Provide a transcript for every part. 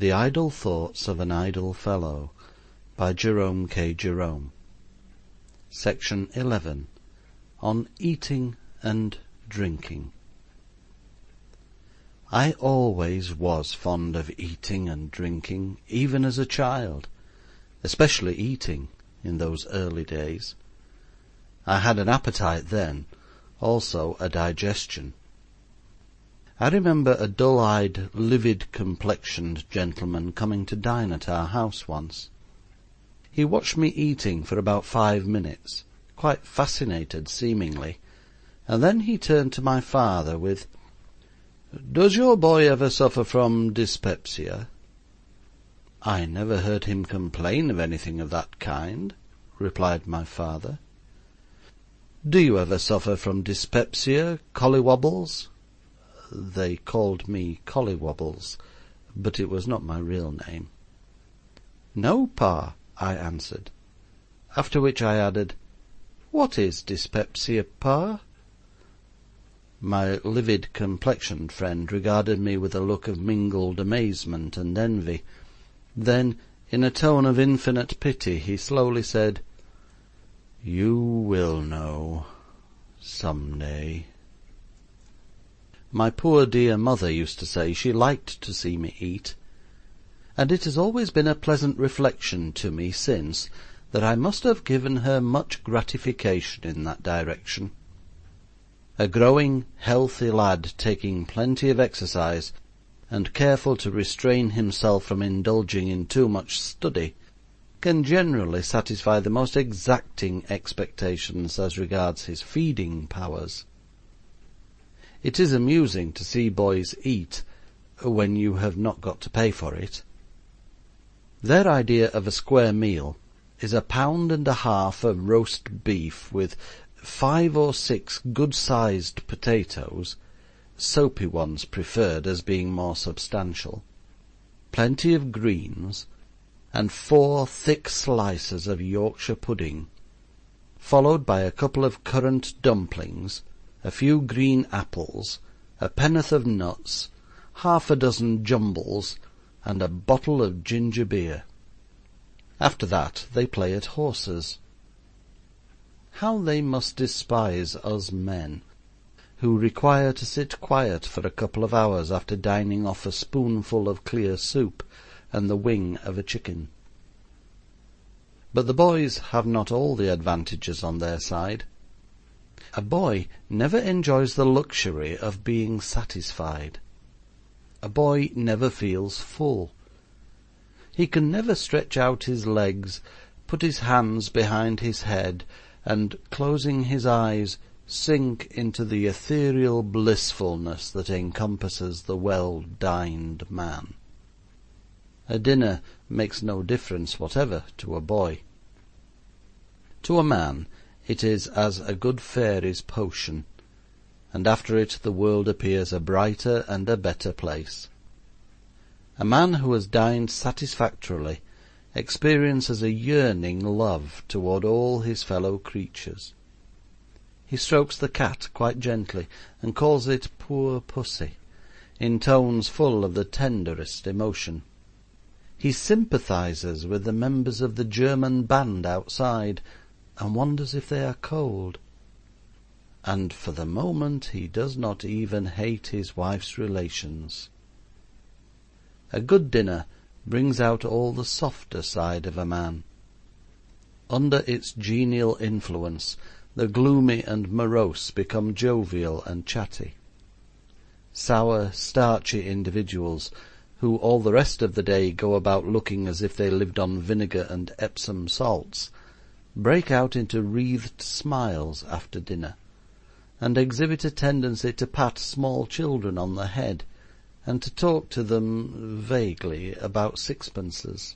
The Idle Thoughts of an Idle Fellow by Jerome Jerome. Section 11. On Eating and Drinking. I always was fond of eating and drinking, even as a child, especially eating in those early days. I had an appetite then, also a digestion. I remember a dull-eyed, livid-complexioned gentleman coming to dine at our house once. He watched me eating for about 5 minutes, quite fascinated seemingly, and then he turned to my father with, "Does your boy ever suffer from dyspepsia?" "I never heard him complain of anything of that kind," replied my father. "Do you ever suffer from dyspepsia, collywobbles?" They called me Collywobbles, but it was not my real name. "No, Pa," I answered, after which I added, "What is dyspepsia, Pa?" My livid-complexioned friend regarded me with a look of mingled amazement and envy. Then, in a tone of infinite pity, he slowly said, "You will know some day." My poor dear mother used to say she liked to see me eat, and it has always been a pleasant reflection to me since that I must have given her much gratification in that direction. A growing, healthy lad taking plenty of exercise and careful to restrain himself from indulging in too much study can generally satisfy the most exacting expectations as regards his feeding powers. It is amusing to see boys eat when you have not got to pay for it. Their idea of a square meal is 1.5 pounds of roast beef with 5 or 6 good-sized potatoes, soapy ones preferred as being more substantial, plenty of greens, and 4 thick slices of Yorkshire pudding, followed by a couple of currant dumplings, a few green apples, a pennyworth of nuts, 6 jumbles, and a bottle of ginger beer. After that they play at horses. How they must despise us men, who require to sit quiet for a couple of hours after dining off a spoonful of clear soup and the wing of a chicken. But the boys have not all the advantages on their side. A boy never enjoys the luxury of being satisfied. A boy never feels full. He can never stretch out his legs, put his hands behind his head, and, closing his eyes, sink into the ethereal blissfulness that encompasses the well-dined man. A dinner makes no difference whatever to a boy. To a man it is as a good fairy's potion, and after it the world appears a brighter and a better place. A man who has dined satisfactorily experiences a yearning love toward all his fellow creatures. He strokes the cat quite gently and calls it "poor pussy," in tones full of the tenderest emotion. He sympathizes with the members of the German band outside, and wonders if they are cold. And for the moment he does not even hate his wife's relations. A good dinner brings out all the softer side of a man. Under its genial influence the gloomy and morose become jovial and chatty. Sour, starchy individuals, who all the rest of the day go about looking as if they lived on vinegar and Epsom salts, break out into wreathed smiles after dinner, and exhibit a tendency to pat small children on the head, and to talk to them vaguely about sixpences.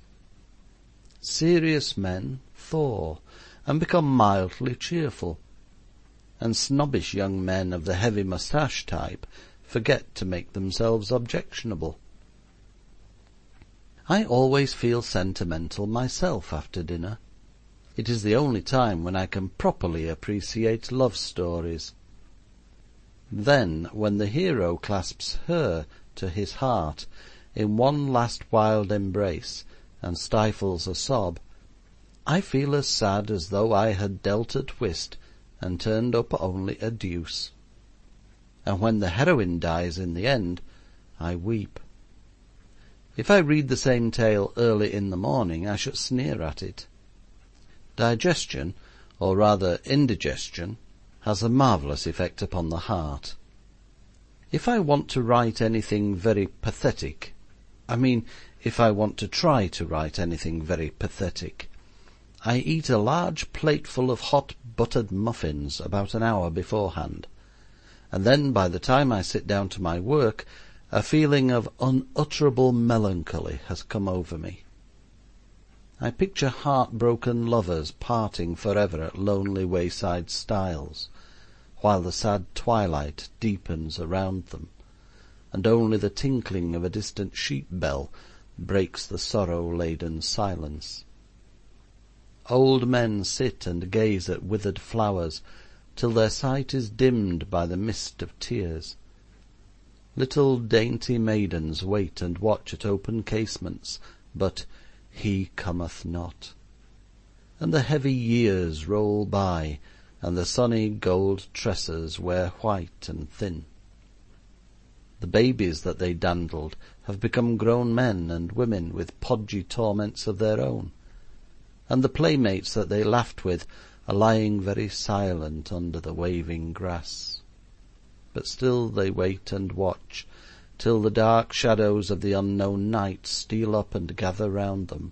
Serious men thaw, and become mildly cheerful, and snobbish young men of the heavy moustache type forget to make themselves objectionable. I always feel sentimental myself after dinner. It is the only time when I can properly appreciate love stories. Then, when the hero clasps her to his heart, in one last wild embrace and stifles a sob, I feel as sad as though I had dealt at whist and turned up only a deuce. And when the heroine dies in the end, I weep. If I read the same tale early in the morning, I should sneer at it. Digestion, or rather indigestion, has a marvellous effect upon the heart. If I want to write anything very pathetic, if I want to try to write anything very pathetic, I eat a large plateful of hot buttered muffins about an hour beforehand, and then by the time I sit down to my work, a feeling of unutterable melancholy has come over me. I picture heartbroken lovers parting forever at lonely wayside stiles, while the sad twilight deepens around them, and only the tinkling of a distant sheep bell breaks the sorrow-laden silence. Old men sit and gaze at withered flowers till their sight is dimmed by the mist of tears. Little dainty maidens wait and watch at open casements, but he cometh not. And the heavy years roll by, and the sunny gold tresses wear white and thin. The babies that they dandled have become grown men and women with podgy torments of their own, and the playmates that they laughed with are lying very silent under the waving grass. But still they wait and watch, till the dark shadows of the unknown night steal up and gather round them,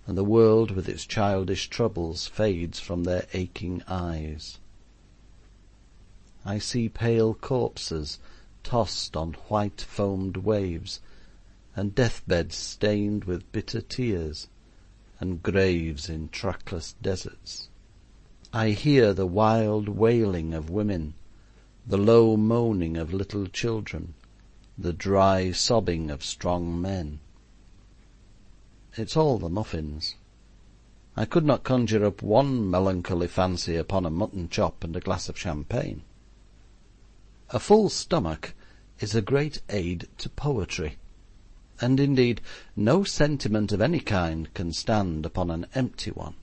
and the world with its childish troubles fades from their aching eyes. I see pale corpses tossed on white-foamed waves, and deathbeds stained with bitter tears, and graves in trackless deserts. I hear the wild wailing of women, the low moaning of little children, the dry sobbing of strong men. It's all the muffins. I could not conjure up one melancholy fancy upon a mutton chop and a glass of champagne. A full stomach is a great aid to poetry, and indeed no sentiment of any kind can stand upon an empty one.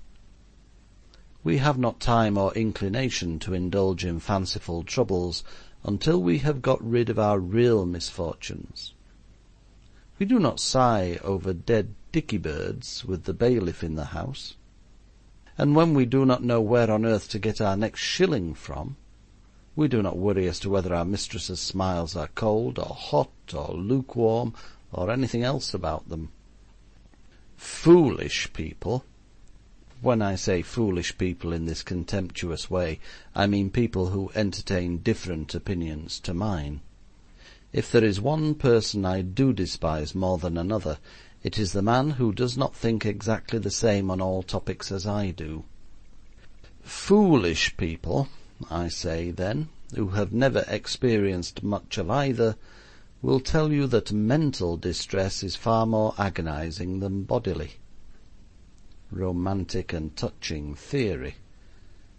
We have not time or inclination to indulge in fanciful troubles until we have got rid of our real misfortunes. We do not sigh over dead dicky-birds with the bailiff in the house, and when we do not know where on earth to get our next shilling from, we do not worry as to whether our mistress's smiles are cold or hot or lukewarm or anything else about them. Foolish people— when I say foolish people in this contemptuous way, I mean people who entertain different opinions to mine. If there is one person I do despise more than another, it is the man who does not think exactly the same on all topics as I do. Foolish people, I say, then, who have never experienced much of either, will tell you that mental distress is far more agonizing than bodily. Romantic and touching theory,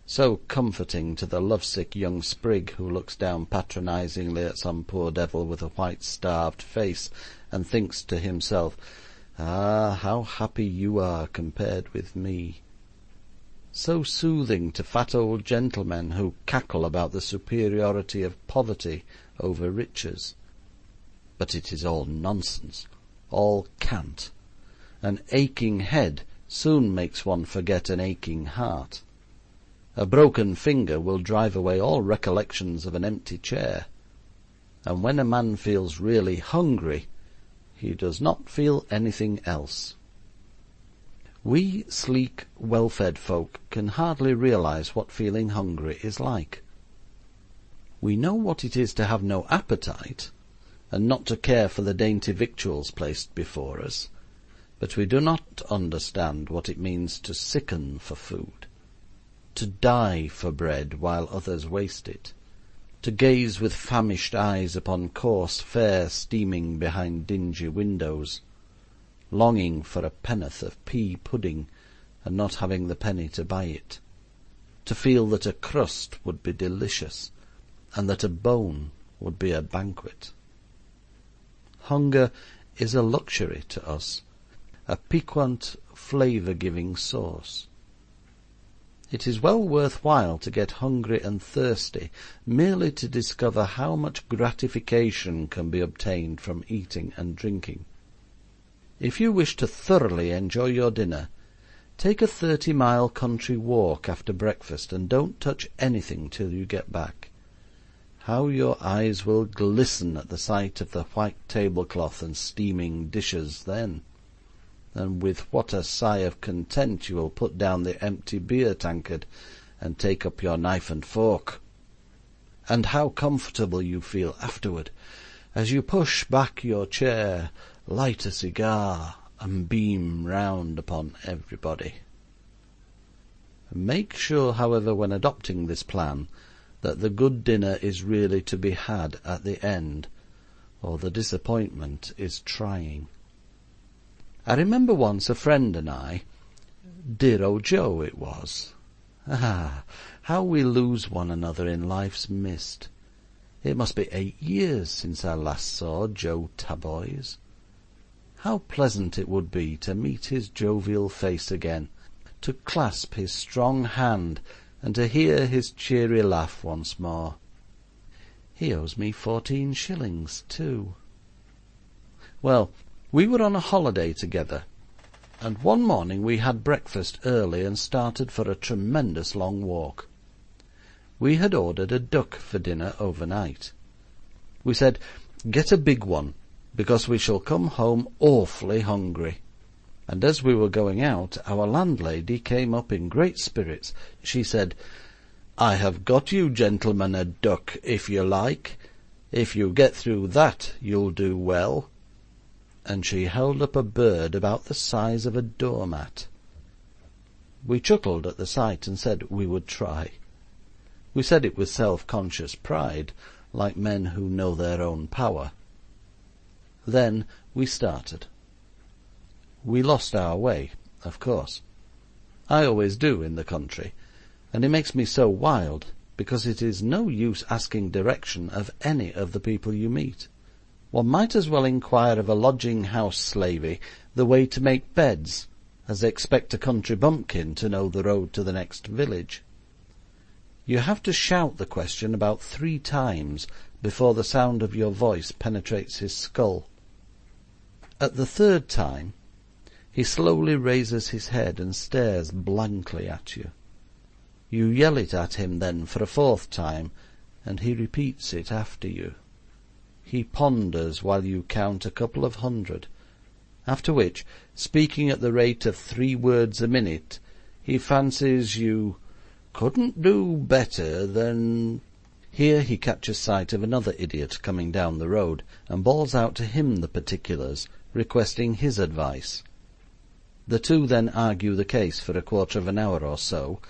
so comforting to the lovesick young sprig who looks down patronizingly at some poor devil with a white starved face and thinks to himself, "Ah, how happy you are compared with me." So soothing to fat old gentlemen who cackle about the superiority of poverty over riches. But it is all nonsense, all cant. An aching head soon makes one forget an aching heart. A broken finger will drive away all recollections of an empty chair. And when a man feels really hungry, he does not feel anything else. We sleek, well-fed folk can hardly realize what feeling hungry is like. We know what it is to have no appetite, and not to care for the dainty victuals placed before us, but we do not understand what it means to sicken for food, to die for bread while others waste it, to gaze with famished eyes upon coarse fare steaming behind dingy windows, longing for a pennyworth of pea pudding and not having the penny to buy it, to feel that a crust would be delicious and that a bone would be a banquet. Hunger is a luxury to us, a piquant, flavour-giving sauce. It is well worth while to get hungry and thirsty merely to discover how much gratification can be obtained from eating and drinking. If you wish to thoroughly enjoy your dinner, take a 30-mile country walk after breakfast and don't touch anything till you get back. How your eyes will glisten at the sight of the white tablecloth and steaming dishes then! And with what a sigh of content you will put down the empty beer tankard and take up your knife and fork! And how comfortable you feel afterward, as you push back your chair, light a cigar, and beam round upon everybody. Make sure, however, when adopting this plan, that the good dinner is really to be had at the end, or the disappointment is trying. I remember once a friend and I, dear old Joe it was. How we lose one another in life's mist. It must be 8 years since I last saw Joe Taboys. How pleasant it would be to meet his jovial face again, to clasp his strong hand, and to hear his cheery laugh once more. He owes me 14 shillings, too. Well, we were on a holiday together, and one morning we had breakfast early and started for a tremendous long walk. We had ordered a duck for dinner overnight. We said, "Get a big one, because we shall come home awfully hungry." And as we were going out, our landlady came up in great spirits. She said, "I have got you gentlemen a duck, if you like. If you get through that, you'll do well." And she held up a bird about the size of a doormat. We chuckled at the sight and said we would try. We said it with self-conscious pride, like men who know their own power. Then we started. We lost our way, of course. I always do in the country, and it makes me so wild, because it is no use asking direction of any of the people you meet. One might as well inquire of a lodging-house slavey the way to make beds as expect a country bumpkin to know the road to the next village. You have to shout the question about 3 times before the sound of your voice penetrates his skull. At the 3rd time, he slowly raises his head and stares blankly at you. You yell it at him then for a 4th time, and he repeats it after you. He ponders while you count a couple of 100, after which, speaking at the rate of 3 words a minute, he fancies you couldn't do better than... Here he catches sight of another idiot coming down the road, and bawls out to him the particulars, requesting his advice. The two then argue the case for a quarter of an hour or so,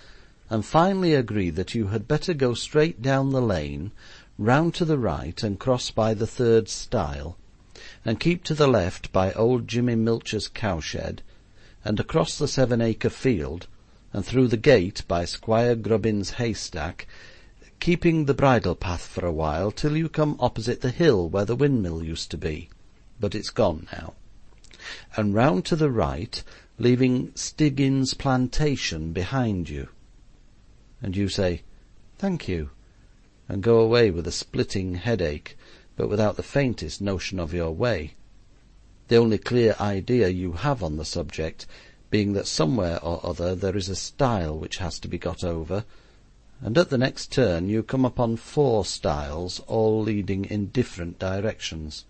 and finally agree that you had better go straight down the lane, round to the right and cross by the 3rd stile, and keep to the left by old Jimmy Milcher's cowshed, and across the 7-acre field, and through the gate by Squire Grubbin's haystack, keeping the bridle path for a while till you come opposite the hill where the windmill used to be, but it's gone now, and round to the right, leaving Stiggins's plantation behind you. And you say, "Thank you," and go away with a splitting headache, but without the faintest notion of your way, the only clear idea you have on the subject being that somewhere or other there is a stile which has to be got over, and at the next turn you come upon 4 stiles, all leading in different directions.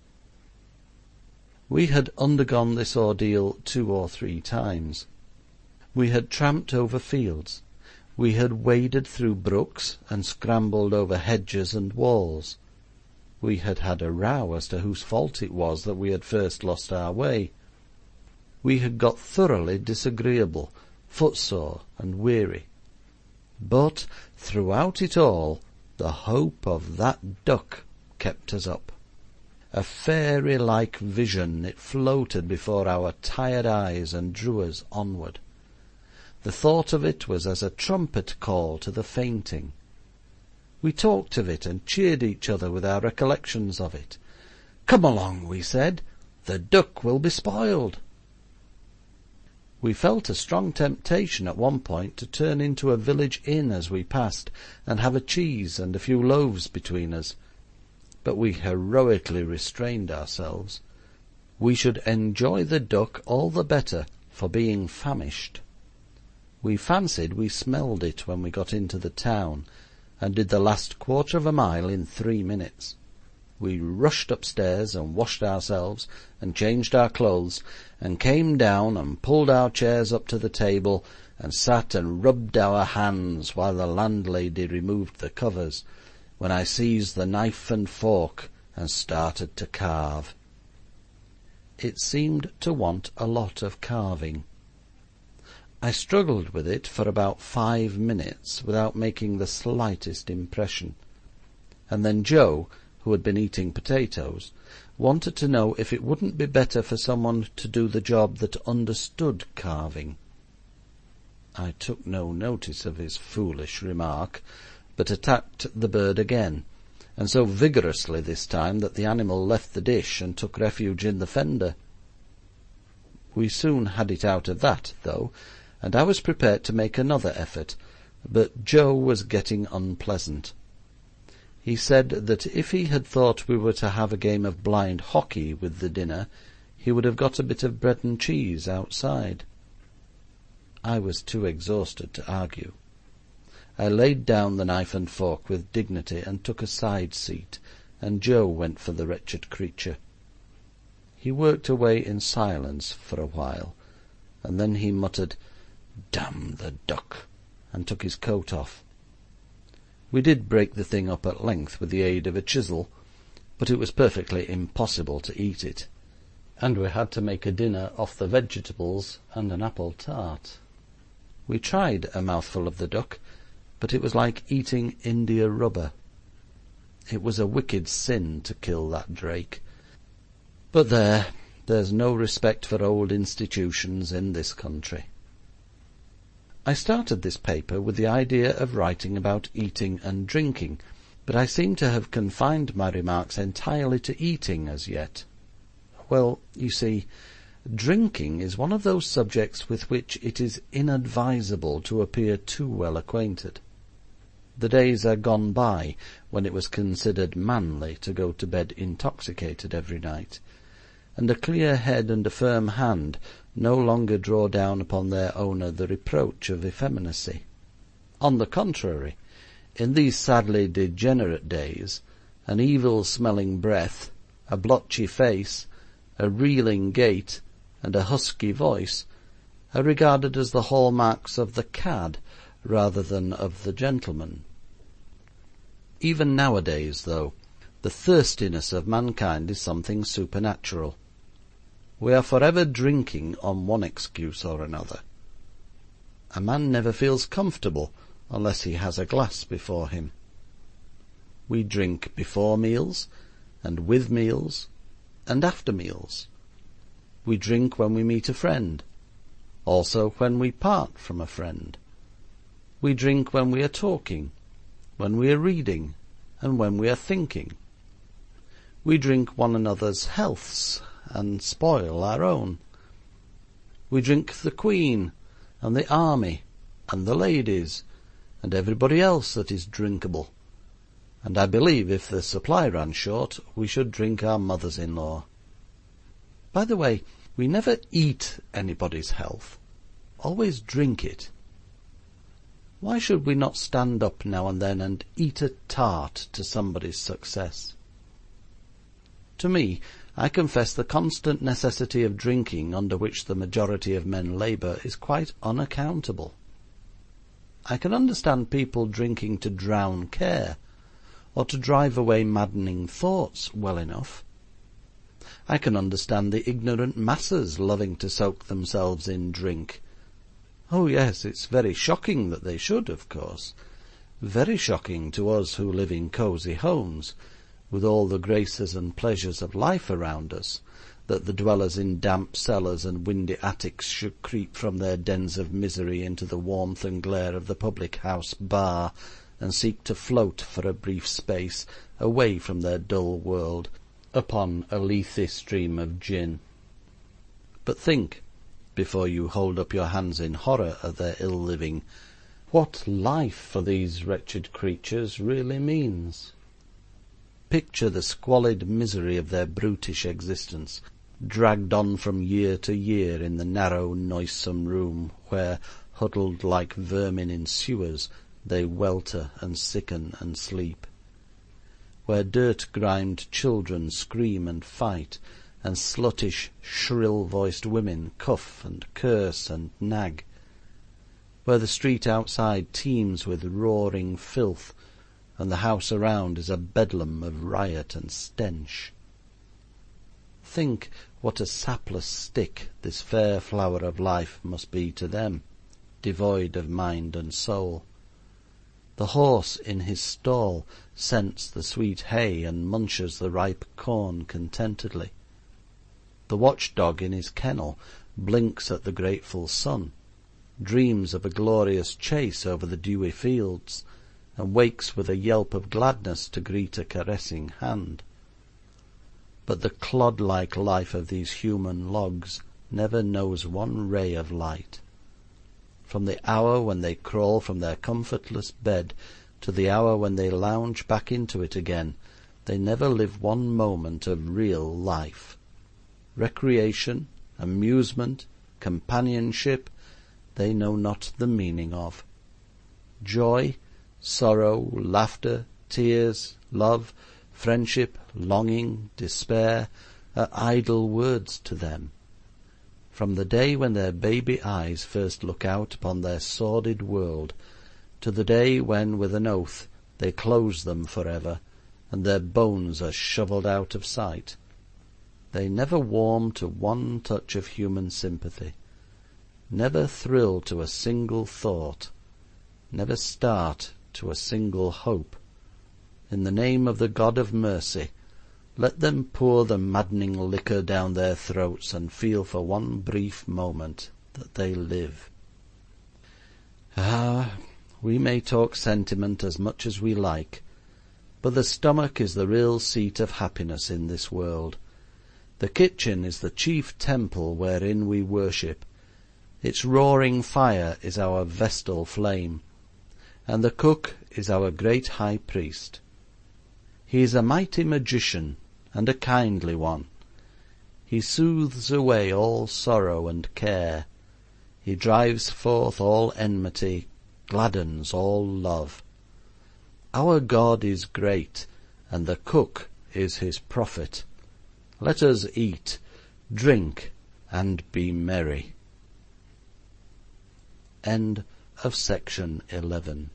We had undergone this ordeal 2 or 3 times. We had tramped over fields. We had waded through brooks and scrambled over hedges and walls. We had had a row as to whose fault it was that we had first lost our way. We had got thoroughly disagreeable, footsore, and weary. But throughout it all the hope of that duck kept us up. A fairy-like vision, it floated before our tired eyes and drew us onward. The thought of it was as a trumpet call to the fainting. We talked of it and cheered each other with our recollections of it. "Come along," we said, The duck will be spoiled." We felt a strong temptation at one point to turn into a village inn as we passed, and have a cheese and a few loaves between us, but we heroically restrained ourselves. We should enjoy the duck all the better for being famished. We fancied we smelled it when we got into the town, and did the last quarter of a mile in 3 minutes. We rushed upstairs and washed ourselves and changed our clothes, and came down and pulled our chairs up to the table and sat and rubbed our hands while the landlady removed the covers, when I seized the knife and fork and started to carve. It seemed to want a lot of carving. I struggled with it for about 5 minutes without making the slightest impression, and then Joe, who had been eating potatoes, wanted to know if it wouldn't be better for someone to do the job that understood carving. I took no notice of his foolish remark, but attacked the bird again, and so vigorously this time that the animal left the dish and took refuge in the fender. We soon had it out of that, though, and I was prepared to make another effort, but Joe was getting unpleasant. He said that if he had thought we were to have a game of blind hockey with the dinner, he would have got a bit of bread and cheese outside. I was too exhausted to argue. I laid down the knife and fork with dignity and took a side seat, and Joe went for the wretched creature. He worked away in silence for a while, and then he muttered, "Damn the duck," and took his coat off. We did break the thing up at length with the aid of a chisel, but it was perfectly impossible to eat it, and we had to make a dinner off the vegetables and an apple tart. We tried a mouthful of the duck, but it was like eating India rubber. It was a wicked sin to kill that drake. But there's no respect for old institutions in this country. I started this paper with the idea of writing about eating and drinking, but I seem to have confined my remarks entirely to eating as yet. Well, you see, drinking is one of those subjects with which it is inadvisable to appear too well acquainted. The days are gone by when it was considered manly to go to bed intoxicated every night, and a clear head and a firm hand no longer draw down upon their owner the reproach of effeminacy. On the contrary, in these sadly degenerate days, an evil-smelling breath, a blotchy face, a reeling gait, and a husky voice are regarded as the hallmarks of the cad rather than of the gentleman. Even nowadays, though, the thirstiness of mankind is something supernatural. We are forever drinking on one excuse or another. A man never feels comfortable unless he has a glass before him. We drink before meals, and with meals, and after meals. We drink when we meet a friend, also when we part from a friend. We drink when we are talking, when we are reading, and when we are thinking. We drink one another's healths and spoil our own. We drink the Queen and the Army and the ladies and everybody else that is drinkable, and I believe if the supply ran short we should drink our mothers-in-law. By the way, we never eat anybody's health, always drink it. Why should we not stand up now and then and eat a tart to somebody's success? To me, I confess the constant necessity of drinking under which the majority of men labour is quite unaccountable. I can understand people drinking to drown care, or to drive away maddening thoughts well enough. I can understand the ignorant masses loving to soak themselves in drink. Oh, yes, it's very shocking that they should, of course. Very shocking to us who live in cosy homes, with all the graces and pleasures of life around us, that the dwellers in damp cellars and windy attics should creep from their dens of misery into the warmth and glare of the public-house bar, and seek to float for a brief space away from their dull world, upon a Lethe stream of gin. But think, before you hold up your hands in horror at their ill-living, what life for these wretched creatures really means. Picture the squalid misery of their brutish existence, dragged on from year to year in the narrow, noisome room where, huddled like vermin in sewers, they welter and sicken and sleep, where dirt-grimed children scream and fight, and sluttish, shrill-voiced women cuff and curse and nag, where the street outside teems with roaring filth, and the house around is a bedlam of riot and stench. Think what a sapless stick this fair flower of life must be to them, devoid of mind and soul. The horse in his stall scents the sweet hay and munches the ripe corn contentedly. The watch-dog in his kennel blinks at the grateful sun, dreams of a glorious chase over the dewy fields, and wakes with a yelp of gladness to greet a caressing hand. But the clod-like life of these human logs never knows one ray of light. From the hour when they crawl from their comfortless bed to the hour when they lounge back into it again, they never live one moment of real life. Recreation, amusement, companionship, they know not the meaning of. Joy, sorrow, laughter, tears, love, friendship, longing, despair, are idle words to them. From the day when their baby eyes first look out upon their sordid world, to the day when, with an oath, they close them forever, and their bones are shovelled out of sight, they never warm to one touch of human sympathy, never thrill to a single thought, never start to a single hope. In the name of the God of mercy, let them pour the maddening liquor down their throats and feel for one brief moment that they live. Ah, we may talk sentiment as much as we like, but the stomach is the real seat of happiness in this world. The kitchen is the chief temple wherein we worship. Its roaring fire is our vestal flame, and the cook is our great high priest. He is a mighty magician, and a kindly one. He soothes away all sorrow and care. He drives forth all enmity, gladdens all love. Our God is great, and the cook is his prophet. Let us eat, drink, and be merry. End of section 11.